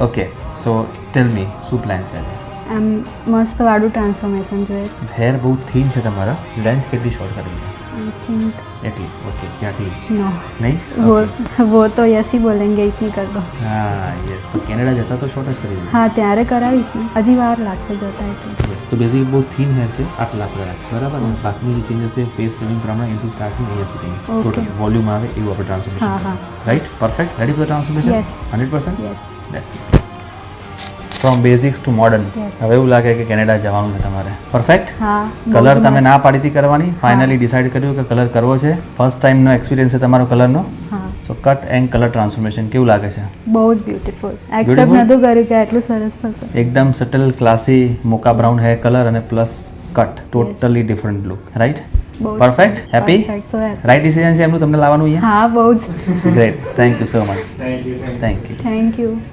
Okay so ટેલ મી શું plan છે આજે? આમ મસ્ત વાળું ટ્રાન્સફોર્મેશન જોઈએ છે. હેર બહુ થીન છે તમારા, લેન્થ કેટલી શોર્ટ કરવી છે? आई थिंक એટલી ઓકે કે આટલી नो નહીં? वो तो यस ही बोलेंगे इतनी कर दो. હા યસ. તો કેનેડા જતા તો શોર્ટ જ કરી દીધું. हाँ ત્યારે કરાવીશ ને, હજી વાર લાગશે જતા એટલે. યસ. તો બેઝિક બહુ થીન હેર છે, આટલા આપણે રાખીએ બરાબર ને? બાકીનું જે ચેન્જ હશે ફેસ ફિલિંગ પ્રમાણે અહીંથી સ્ટાર્ટ થઈ અહીંયા સુધી Okay. ટોટલ વોલ્યુમ આવે એવું આપણે ટ્રાન્સફોર્મેશન હા, હા. Right? Perfect. Ready for transformation? Yes. 100%? Yes. Best. From basics to modern. Yes. હવે એવું લાગે કે કેનેડા જવાનું છે તમારે. પરફેક્ટ. હા. કલર બહુ જ તમે મસ્ત. ના પાડી હતી કરવાની, ફાઇનલી ડિસાઇડ કર્યું કે કલર કરવો છે. ફર્સ્ટ ટાઈમનો એક્સપિરિયન્સ છે તમારો કલરનો. હા. સો કટ એન્ડ કલર ટ્રાન્સફોર્મેશન કેવું લાગે છે? બહુ જ બ્યુટીફુલ. Accept Beautiful? નહોતું કર્યું કે આટલું સરસ થશે. એકદમ subtle classy mocha brown hair colour અને plus cut, totally different look right? બહુ જ perfect. Happy? Perfect. So happy. Right decision છે એમનું તમને લાવવાનું અહીંયા? હા બહુ જ. Great. Thank you so much. Thank you. Thank you.